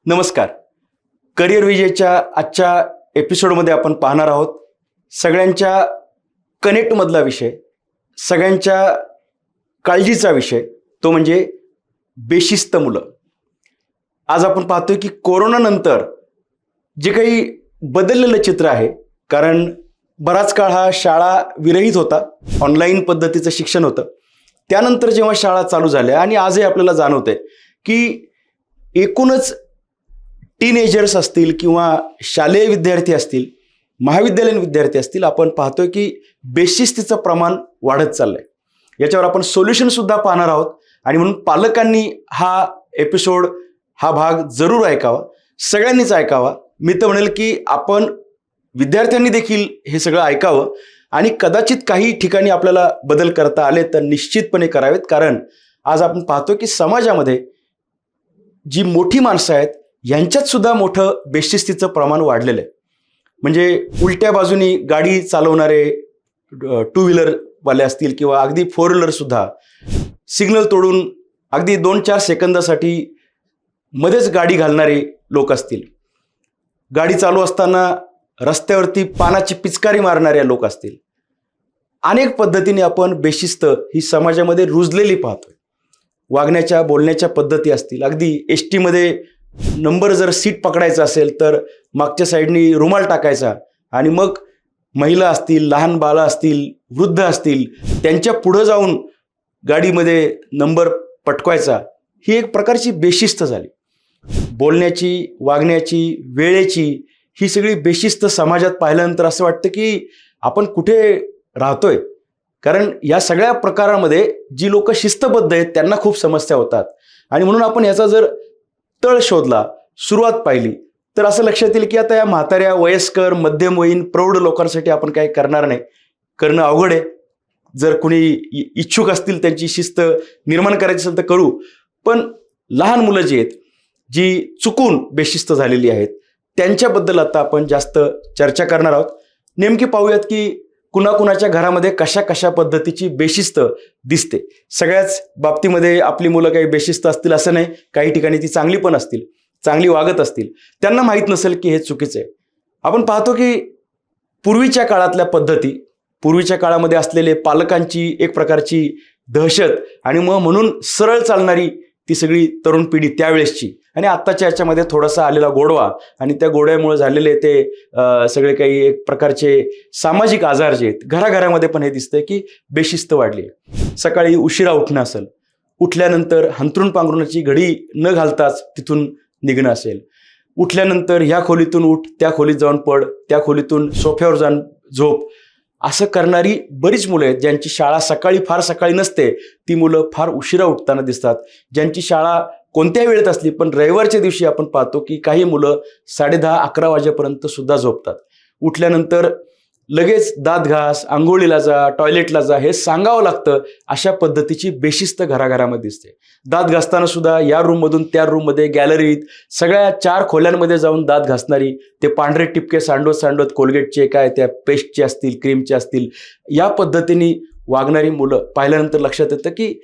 नमस्कार. करिअर विजयच्या आजच्या एपिसोडमध्ये आपण पाहणार आहोत सगळ्यांच्या कनेक्टमधला विषय, सगळ्यांच्या काळजीचा विषय, तो म्हणजे बेशिस्त मुलं. आज आपण पाहतोय की कोरोनानंतर जे काही बदललेलं चित्र आहे, कारण बराच काळ हा शाळा विरहित होता, ऑनलाईन पद्धतीचं शिक्षण होतं. त्यानंतर जेव्हा शाळा चालू झाल्या आणि आजही आपल्याला जाणवतंय की एकूणच टीनएजर्स असतील किंवा शालेय विद्यार्थी असतील, महाविद्यालयीन विद्यार्थी असतील, आपण पाहतोय की बेशिस्तीचं प्रमाण वाढत चाललंय. याच्यावर आपण सोल्युशन सुद्धा पाहणार आहोत आणि म्हणून पालकांनी हा एपिसोड, हा भाग जरूर ऐकावा, सगळ्यांनीच ऐकावा. मी तर म्हणेल की आपण विद्यार्थ्यांनी देखील हे सगळं ऐकावं आणि कदाचित काही ठिकाणी आपल्याला बदल करता आले तर निश्चितपणे करावेत. कारण आज आपण पाहतो की समाजामध्ये जी मोठी माणसं आहेत यांच्यात सुद्धा मोठं बेशिस्तीचं प्रमाण वाढलेलं आहे. म्हणजे उलट्या बाजूनी गाडी चालवणारे टू व्हीलरवाले असतील किंवा अगदी फोर व्हीलर सुद्धा सिग्नल तोडून अगदी 2-4 सेकंदासाठी मध्येच गाडी घालणारे लोक असतील, गाडी चालू असताना रस्त्यावरती पानाची पिचकारी मारणारे लोक असतील. अनेक पद्धतीने आपण बेशिस्त ही समाजामध्ये रुजलेली पाहतोय. वागण्याच्या बोलण्याच्या पद्धती असतील, अगदी एस टीमध्ये नंबर जर सीट पकडायचा असेल तर मागच्या साईडनी रुमाल टाकायचा आणि मग महिला असतील, लहान बाळं असतील, वृद्ध असतील, त्यांच्या पुढं जाऊन गाडीमध्ये नंबर पटकवायचा. ही एक प्रकारची बेशिस्त झाली. बोलण्याची, वागण्याची, वेळेची ही सगळी बेशिस्त समाजात पाहिल्यानंतर असं वाटतं की आपण कुठे राहतोय. कारण या सगळ्या प्रकारामध्ये जी लोक शिस्तबद्ध आहेत त्यांना खूप समस्या होतात आणि म्हणून आपण याचा जर तळ शोधला, सुरुवात पाहिली तर असं लक्षात येईल की आता या म्हाताऱ्या, वयस्कर, मध्यमवयीन, प्रौढ लोकांसाठी आपण काही करणार नाही. करणं अवघड आहे. जर कुणी इच्छुक असतील त्यांची शिस्त निर्माण करायची असेल तर करू. पण लहान मुलं जी आहेत, जी चुकून बेशिस्त झालेली आहेत, त्यांच्याबद्दल आता आपण जास्त चर्चा करणार आहोत. नेमकी पाहूयात की कुणाकुणाच्या घरामध्ये कशा कशा पद्धतीची बेशिस्त दिसते. सगळ्याच बाबतीमध्ये आपली मुलं काही बेशिस्त असतील असं नाही. काही ठिकाणी ती चांगली पण असतील, चांगली वागत असतील, त्यांना माहीत नसेल की हे चुकीचं आहे. आपण पाहतो की पूर्वीच्या काळातल्या पद्धती, पूर्वीच्या काळामध्ये असलेले पालकांची एक प्रकारची दहशत आणि मग म्हणून सरळ चालणारी ती सगळी तरुण पिढी त्यावेळेसची आणि आत्ताच्या याच्यामध्ये थोडासा आलेला गोडवा आणि त्या गोड्यामुळे झालेले ते सगळे काही एक प्रकारचे सामाजिक आजार जे आहेत, घराघरामध्ये पण हे दिसतंय की बेशिस्त वाढली आहे. सकाळी उशिरा उठणं असेल, उठल्यानंतर हंतरून पांघरुणाची घडी न घालताच तिथून निघणं असेल, उठल्यानंतर ह्या खोलीतून उठ, त्या खोलीत जाऊन पड, त्या खोलीतून सोफ्यावर जाऊन झोप, असं करणारी बरीच मुलं आहेत. ज्यांची शाळा फार सकाळी नसते ती मुलं फार उशिरा उठताना दिसतात. ज्यांची शाळा कोणत्याही वेळेत असली पण रविवारच्या दिवशी आपण पाहतो की काही मुलं 10:30-11 वाजेपर्यंत सुद्धा झोपतात. उठल्यानंतर लगेच दात घास, आंघोळीला जा, टॉयलेटला जा हे सांगावं लागतं. अशा पद्धतीची बेशिस्त घराघरामध्ये दिसते. दात घासताना सुद्धा या रूममधून त्या रूममध्ये, गॅलरीत, सगळ्या 4 खोल्यांमध्ये जाऊन दात घासणारी, ते पांढरे टिपके सांडवत कोलगेटचे, काय त्या पेस्टचे असतील, क्रीमचे असतील, या पद्धतीने वागणारी मुलं पाहिल्यानंतर लक्षात येतं की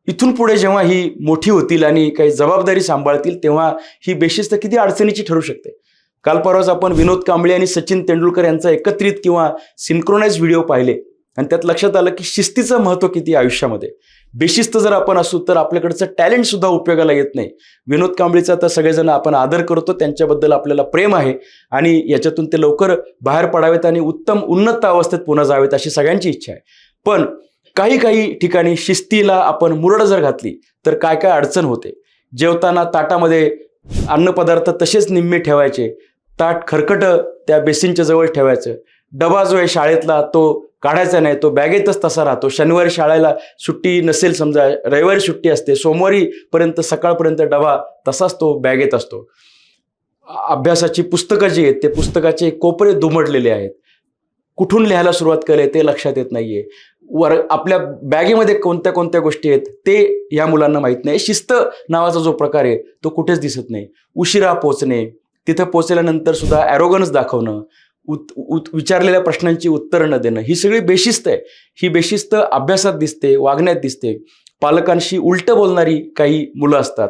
इथून पुढे जेव्हा ही मोठी होतील आणि काही जबाबदारी सांभाळतील तेव्हा ही बेशिस्त किती अडचणीची ठरू शकते. काल परवाच आपण विनोद कांबळे आणि सचिन तेंडुलकर यांचा एकत्रित किंवा सिंक्रोनाइज व्हिडिओ पाहिले आणि त्यात लक्षात आलं की शिस्तीचं महत्त्व किती आयुष्यामध्ये. बेशिस्त जर आपण असू तर आपल्याकडचं टॅलेंट सुद्धा उपयोगाला येत नाही. विनोद कांबळेचा तर सगळेजण आपण आदर करतो, त्यांच्याबद्दल आपल्याला प्रेम आहे आणि याच्यातून ते लवकर बाहेर पडावेत आणि उन्नत अवस्थेत पुन्हा जावेत अशी सगळ्यांची इच्छा आहे. पण काही ठिकाणी शिस्तीला आपण मुरड जर घातली तर काय काय अडचण होते. जेवताना ताटामध्ये अन्नपदार्थ तसेच निम्मे ठेवायचे, ताट खरकट त्या बेसिनच्या जवळ ठेवायचं, डबा जो आहे शाळेतला तो काढायचा नाही, तो बॅगेतच तसा राहतो. शनिवारी शाळेला सुट्टी नसेल, समजा रविवारी सुट्टी असते, सोमवारीपर्यंत सकाळपर्यंत डबा तसाच तो बॅगेत असतो. अभ्यासाची पुस्तकं जी आहेत ते पुस्तकाचे कोपरे दुमडलेले आहेत. कुठून लिहायला सुरुवात केली ते लक्षात येत नाहीये. आपल्या बॅगेमध्ये कोणत्या कोणत्या गोष्टी आहेत ते या मुलांना माहीत नाही. शिस्त नावाचा जो प्रकार आहे तो कुठेच दिसत नाही. उशिरा पोचणे, तिथं पोचल्यानंतर सुद्धा ॲरोगन्स दाखवणं, विचारलेल्या प्रश्नांची उत्तरं न देणं, ही सगळी बेशिस्त आहे. ही बेशिस्त अभ्यासात दिसते, वागण्यात दिसते. पालकांशी उलटं बोलणारी काही मुलं असतात.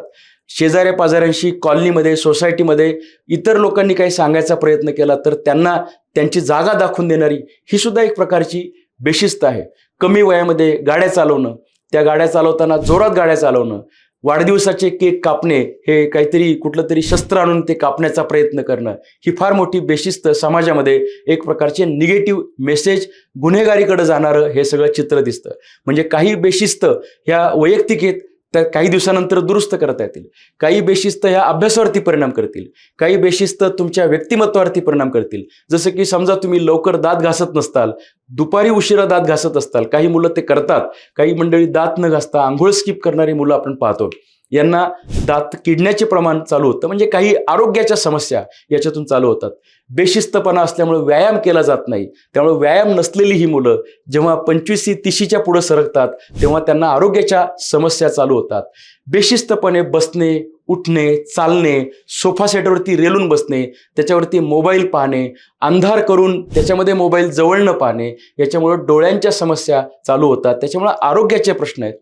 शेजाऱ्या पाजाऱ्यांशी, कॉलनीमध्ये, सोसायटीमध्ये इतर लोकांनी काही सांगायचा प्रयत्न केला तर त्यांना त्यांची जागा दाखवून देणारी ही सुद्धा एक प्रकारची बेशिस्त आहे. कमी वयामध्ये गाड्या चालवणं, त्या गाड्या चालवताना जोरात गाड्या चालवणं, वाढदिवसाचे केक कापणे, हे काहीतरी कुठलं तरी शस्त्र आणून ते कापण्याचा प्रयत्न करणं, ही फार मोठी बेशिस्त समाजामध्ये एक प्रकारचे निगेटिव्ह मेसेज, गुन्हेगारीकडे जाणारं हे सगळं चित्र दिसतं. म्हणजे काही बेशिस्त ह्या वैयक्तिक आहेत, तर काही दिवसानंतर दुरुस्त करता येतील. काही बेशिस्त ह्या अभ्यासावरती परिणाम करतील. काही बेशिस्त तुमच्या व्यक्तिमत्वावरती परिणाम करतील. जसं की समजा तुम्ही लवकर दात घासत नसताल, दुपारी उशिरा दात घासत असताल, काही मुलं ते करतात. काही मंडळी दात न घासता आंघोळ स्किप करणारी मुलं आपण पाहतो. यांना दात किडण्याचे प्रमाण चालू होतं. म्हणजे काही आरोग्याच्या समस्या याच्यातून चालू होतात. बेशिस्तपणा असल्यामुळे व्यायाम केला जात नाही. त्यामुळे व्यायाम नसलेली ही मुलं जेव्हा 25-30च्या पुढे सरकतात तेव्हा त्यांना आरोग्याच्या समस्या चालू होतात. बेशिस्तपणे बसणे, उठणे, चालणे, सोफा सेटवरती रेलून बसणे, त्याच्यावरती मोबाईल पाहणे, अंधार करून त्याच्यामध्ये मोबाईल जवळ न पाहणे, याच्यामुळे डोळ्यांच्या समस्या चालू होतात. त्याच्यामुळे आरोग्याचे प्रश्न आहेत.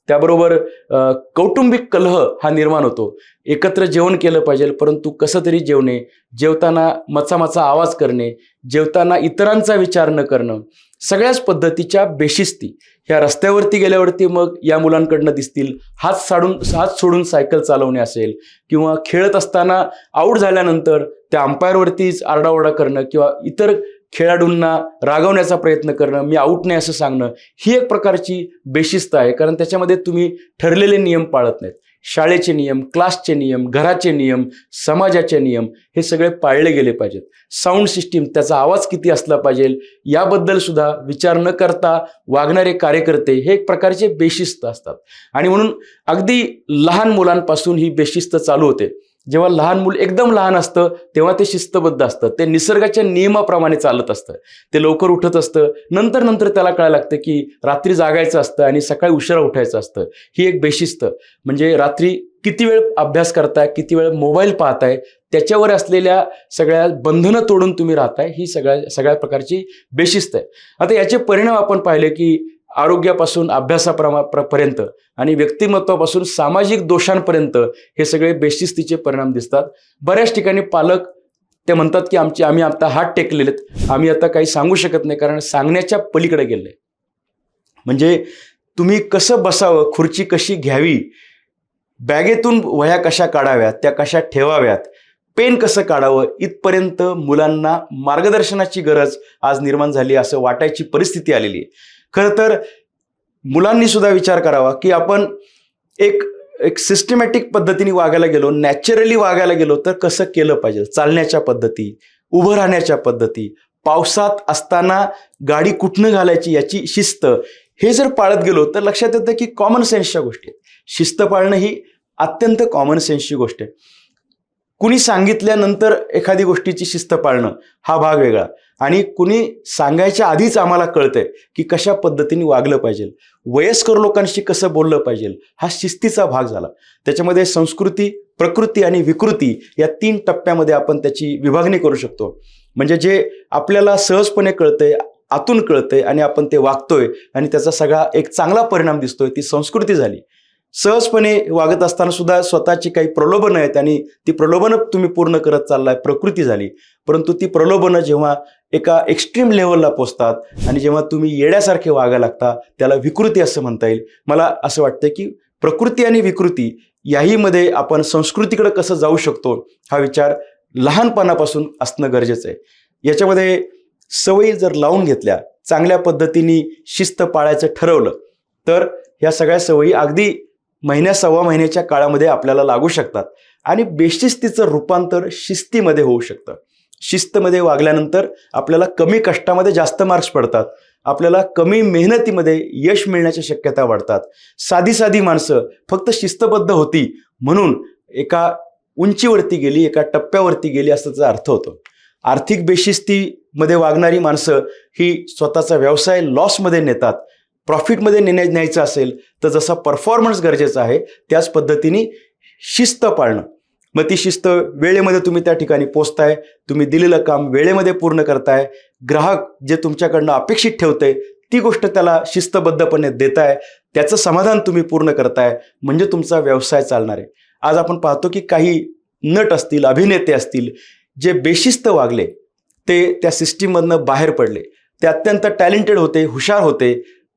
त्याबरोबर कौटुंबिक कलह हा निर्माण होतो. एकत्र जेवण केलं पाहिजे परंतु कसं तरी जेवणे, जेवताना मचामचा आवाज करणे, जेवताना इतरांचा विचार न करणं, सगळ्याच पद्धतीच्या बेशिस्ती ह्या रस्त्यावरती गेल्यावरती मग या मुलांकडनं दिसतील. हात सोडून सायकल चालवणे असेल किंवा खेळत असताना आऊट झाल्यानंतर त्या अंपायरवरतीच आरडाओरडा करणं किंवा इतर खेळाडूंना रागवण्याचा प्रयत्न करणं, मी आऊट नाही असं सांगणं, ही एक प्रकारची बेशिस्त आहे. कारण त्याच्यामध्ये तुम्ही ठरलेले नियम पाळत नाहीत. शाळेचे नियम, क्लासचे नियम, घराचे नियम, समाजाचे नियम हे सगळे पाळले गेले पाहिजेत. साऊंड सिस्टीम, त्याचा आवाज किती असला पाहिजे याबद्दल सुद्धा विचार न करता वागणारे कार्यकर्ते हे एक प्रकारचे बेशिस्त असतात. आणि म्हणून अगदी लहान मुलांपासून ही बेशिस्त चालू होते. जेव्हा लहान मूल एकदम लहान असतं तेव्हा ते शिस्तबद्ध असतं, ते निसर्गाच्या नियमाप्रमाणे चालत असतं, ते लवकर उठत असतं. नंतर त्याला कळायला लागतं की रात्री जागायचं असतं आणि सकाळी उशिरा उठायचं असतं. ही एक बेशिस्त, म्हणजे रात्री किती वेळ अभ्यास करताय, किती वेळ मोबाईल पाहताय, त्याच्यावर असलेल्या सगळ्या बंधनं तोडून तुम्ही राहताय, ही सगळ्या प्रकारची बेशिस्त आहे. आता याचे परिणाम आपण पाहिले की आरोग्यापासून अभ्यासापर्यंत आणि व्यक्तिमत्वापासून सामाजिक दोषांपर्यंत हे सगळे बेशिस्तीचे परिणाम दिसतात. बऱ्याच ठिकाणी पालक ते म्हणतात की आम्ही आता हात टेकलेलेत, आम्ही आता काही सांगू शकत नाही कारण सांगण्याच्या पलीकडे गेले. म्हणजे तुम्ही कसं बसावं, खुर्ची कशी घ्यावी, बॅगेतून वह्या कशा काढाव्यात, त्या कशा ठेवाव्यात, पेन कसं काढावं, इथपर्यंत मुलांना मार्गदर्शनाची गरज आज निर्माण झाली असं वाटायची परिस्थिती आलेली आहे. खरं तर मुलांनी सुद्धा विचार करावा की आपण एक सिस्टमॅटिक पद्धतीने वागायला गेलो, नॅचरली वागायला गेलो तर कसं केलं पाहिजे. चालण्याच्या पद्धती, उभं राहण्याच्या पद्धती, पावसात असताना गाडी कुठनं घालायची याची शिस्त, हे जर पाळत गेलो तर लक्षात येतं की कॉमन सेन्सच्या गोष्टी आहेत. शिस्त पाळणं ही अत्यंत कॉमन सेन्सची गोष्ट आहे. कुणी सांगितल्यानंतर एखादी गोष्टीची शिस्त पाळणं हा भाग वेगळा, आणि कुणी सांगायच्या आधीच आम्हाला कळतंय की कशा पद्धतीने वागलं पाहिजे, वयस्कर लोकांशी कसं बोललं पाहिजे, हा शिस्तीचा भाग झाला. त्याच्यामध्ये संस्कृती, प्रकृती आणि विकृती या 3 टप्प्यामध्ये आपण त्याची विभागणी करू शकतो. म्हणजे जे आपल्याला सहजपणे कळतंय, आतून कळतंय आणि आपण ते वागतोय आणि त्याचा सगळा एक चांगला परिणाम दिसतोय, ती संस्कृती झाली. सहजपणे वागत असताना सुद्धा स्वतःची काही प्रलोभनं आहेत आणि ती प्रलोभनं तुम्ही पूर्ण करत चाललाय, प्रकृती झाली. परंतु ती प्रलोभनं जेव्हा एका एक्स्ट्रीम लेवलला पोचतात आणि जेव्हा तुम्ही येड्यासारखे वागायला लागता त्याला विकृती असं म्हणता येईल. मला असं वाटतं की प्रकृती आणि विकृती याहीमध्ये आपण संस्कृतीकडे कसं जाऊ शकतो हा विचार लहानपणापासून असणं गरजेचं आहे. याच्यामध्ये सवयी जर लावून घेतल्या, चांगल्या पद्धतीने शिस्त पाळायचं ठरवलं तर ह्या सगळ्या सवयी अगदी सव्वा महिन्याच्या काळामध्ये आपल्याला लागू शकतात आणि बेशिस्तीचं रूपांतर शिस्तीमध्ये होऊ शकतं. शिस्तमध्ये वागल्यानंतर आपल्याला कमी कष्टामध्ये जास्त मार्क्स पडतात, आपल्याला कमी मेहनतीमध्ये यश मिळण्याच्या शक्यता वाढतात. साधी माणसं फक्त शिस्तबद्ध होती म्हणून एका उंचीवरती गेली, एका टप्प्यावरती गेली असं त्याचा अर्थ होतो. आर्थिक बेशिस्तीमध्ये वागणारी माणसं ही स्वतःचा व्यवसाय लॉसमध्ये नेतात. प्रॉफिटमध्ये न्यायचं असेल तर जसा परफॉर्मन्स गरजेचा आहे त्याच पद्धतीने शिस्त पाळणं. मग ती शिस्त वेळेमध्ये तुम्ही त्या ठिकाणी पोचताय, तुम्ही दिलेलं काम वेळेमध्ये पूर्ण करताय, ग्राहक जे तुमच्याकडनं अपेक्षित ठेवते ती गोष्ट त्याला शिस्तबद्धपणे देताय, त्याचं समाधान तुम्ही पूर्ण करताय, म्हणजे तुमचा व्यवसाय चालणार आहे. आज आपण पाहतो की काही नट असतील, अभिनेते असतील, जे बेशिस्त वागले ते त्या सिस्टीममधनं बाहेर पडले. ते अत्यंत टॅलेंटेड होते, हुशार होते,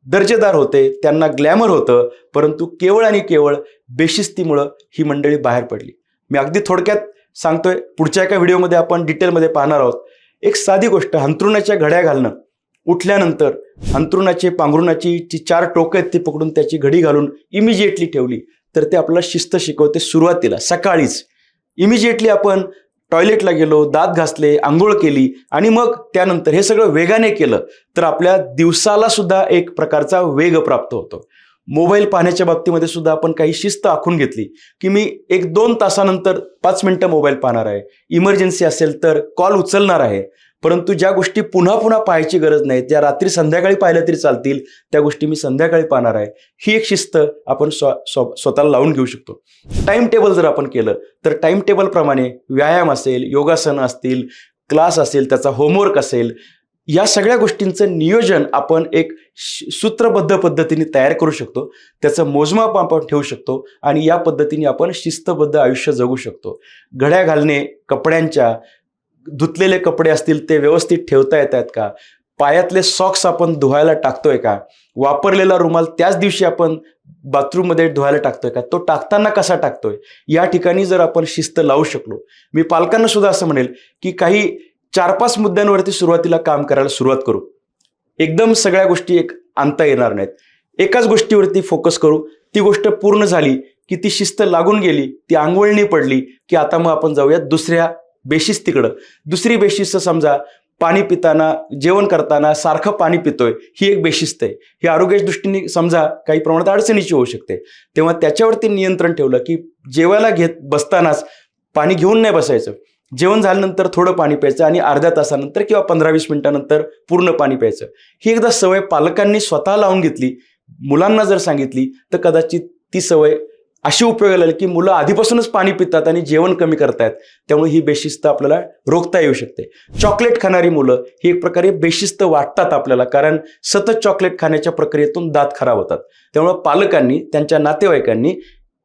दर्जेदार होते, त्यांना ग्लॅमर होतं, परंतु केवळ आणि केवळ बेशिस्तीमुळं ही मंडळी बाहेर पडली. मी अगदी थोडक्यात सांगतोय, पुढच्या एका व्हिडिओमध्ये आपण डिटेलमध्ये पाहणार आहोत. एक साधी गोष्ट, अंथरुणाच्या घड्या घालणं. उठल्यानंतर अंथरुणाचे पांघरुणाची जी 4 टोकं आहेत ती पकडून त्याची घडी घालून इमिजिएटली ठेवली तर ते आपल्याला शिस्त शिकवते. सुरुवातीला सकाळीच इमिजिएटली आपण टॉयलेटला गेलो, दात घासले, आंघोळ केली आणि मग त्यानंतर हे सगळं वेगाने केलं तर आपल्या दिवसाला सुद्धा एक प्रकारचा वेग प्राप्त होतो. मोबाईल पाहण्याच्या बाबतीमध्ये सुद्धा आपण काही शिस्त आखून घेतली की मी 1-2 तासानंतर 5 मिनिटं मोबाईल पाहणार आहे, इमर्जन्सी असेल तर कॉल उचलणार आहे, परंतु ज्या गोष्टी पुन्हा पुन्हा पाहायची गरज नाही, ज्या रात्री संध्याकाळी पाहिल्या तरी चालतील, त्या गोष्टी मी संध्याकाळी पाहणार आहे, ही एक शिस्त आपण स्वतःला लावून घेऊ शकतो. टाइम टेबल जर आपण केलं तर टाइम टेबलप्रमाणे व्यायाम असेल, योगासनं असतील, क्लास असेल, त्याचा होमवर्क असेल, या सगळ्या गोष्टींचं नियोजन आपण एक सूत्रबद्ध पद्धतीने तयार करू शकतो. त्याचं मोजमाप आपण ठेवू शकतो आणि या पद्धतीने आपण शिस्तबद्ध आयुष्य जगू शकतो. घड्या घालणे, कपड्यांच्या धुतलेले कपडे असतील ते व्यवस्थित ठेवता येत आहेत का, पायातले सॉक्स आपण धुवायला टाकतोय का, वापरलेला रुमाल त्याच दिवशी आपण बाथरूममध्ये धुवायला टाकतोय का, तो टाकताना कसा टाकतोय, या ठिकाणी जर आपण शिस्त लावू शकलो. मी पालकांना सुद्धा असं म्हणेल की काही 4-5 मुद्द्यांवरती सुरुवातीला काम करायला सुरुवात करू. एकदम सगळ्या गोष्टी एक आणता येणार नाहीत. एकाच गोष्टीवरती फोकस करू. ती गोष्ट पूर्ण झाली की ती शिस्त लागून गेली, ती अंगवळणी पडली की आता मग आपण जाऊयात दुसऱ्या बेशिस्तीकडं. दुसरी बेशिस्त समजा पाणी पिताना, जेवण करताना सारखं पाणी पितोय, ही एक बेशिस्त आहे. ही आरोग्याच्या दृष्टीने समजा काही प्रमाणात अडचणीची होऊ शकते. तेव्हा त्याच्यावरती नियंत्रण ठेवलं की जेवायला बसतानाच पाणी घेऊन नाही बसायचं, जेवण झाल्यानंतर थोडं पाणी प्यायचं आणि अर्ध्या तासानंतर किंवा 15-20 मिनिटानंतर पूर्ण पाणी प्यायचं. ही एकदा सवय पालकांनी स्वतः लावून घेतली, मुलांना जर सांगितली तर कदाचित ती सवय अशी उपयोगाला आली की मुलं आधीपासूनच पाणी पितात आणि जेवण कमी करतायत. त्यामुळे ही बेशिस्त आपल्याला रोखता येऊ शकते. चॉकलेट खाणारी मुलं ही एक प्रकारे बेशिस्त वाटतात आपल्याला, कारण सतत चॉकलेट खाण्याच्या प्रक्रियेतून दात खराब होतात. त्यामुळे पालकांनी, त्यांच्या नातेवाईकांनी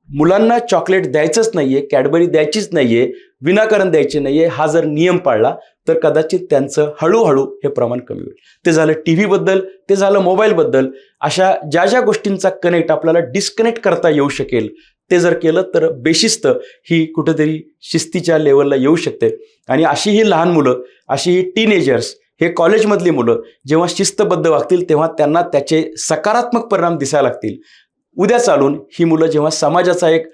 मुलांना चॉकलेट द्यायचंच नाहीये, कॅडबरी द्यायचीच नाहीये, विनाकारण द्यायची नाहीये, हा जर नियम पाळला तर कदाचित त्यांचं हळूहळू हे प्रमाण कमी होईल. ते झालं टीव्ही बद्दल, ते झालं मोबाईल बद्दल. अशा ज्या ज्या गोष्टींचा कनेक्ट आपल्याला डिस्कनेक्ट करता येऊ शकेल ते जर केलं तर बेशिस्त ही कुठेतरी शिस्तीच्या लेवलला येऊ शकते. आणि अशी ही लहान मुलं, अशी ही टीनेजर्स, हे कॉलेजमधली मुलं जेव्हा शिस्तबद्ध वागतील तेव्हा त्यांना त्याचे सकारात्मक परिणाम दिसायला लागतील. उद्या चालून ही मुलं जेव्हा समाजाचा एक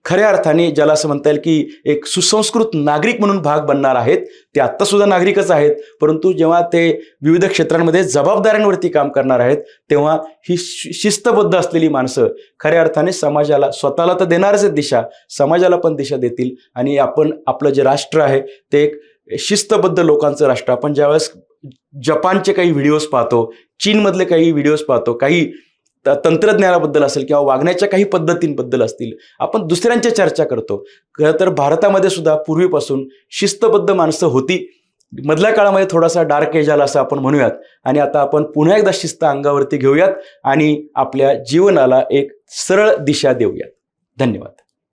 खऱ्या अर्थाने, ज्याला असं म्हणता येईल की एक सुसंस्कृत नागरिक म्हणून भाग बनणार आहेत, ते आत्ता सुद्धा नागरिकच आहेत, परंतु जेव्हा ते विविध क्षेत्रांमध्ये जबाबदाऱ्यांवरती काम करणार आहेत तेव्हा ही शिस्तबद्ध असलेली माणसं खऱ्या अर्थाने समाजाला, स्वतःला तर देणारच आहेत दिशा, समाजाला पण दिशा देतील. आणि आपण, आपलं जे राष्ट्र आहे ते एक शिस्तबद्ध लोकांचं राष्ट्र. आपण ज्यावेळेस जपानचे काही व्हिडिओज पाहतो, चीनमधले काही व्हिडिओज पाहतो, काही तंत्रज्ञानाबद्दल असेल किंवा वागण्याच्या काही पद्धतींबद्दल असतील, आपण दुसऱ्यांच्या चर्चा करतो. खरं तर भारतामध्ये सुद्धा पूर्वीपासून शिस्तबद्ध माणसं होती. मधल्या काळामध्ये थोडासा डार्क एज आला असं आपण म्हणूयात आणि आता आपण पुन्हा एकदा शिस्त अंगावरती घेऊयात आणि आपल्या जीवनाला एक सरळ दिशा देऊयात. धन्यवाद.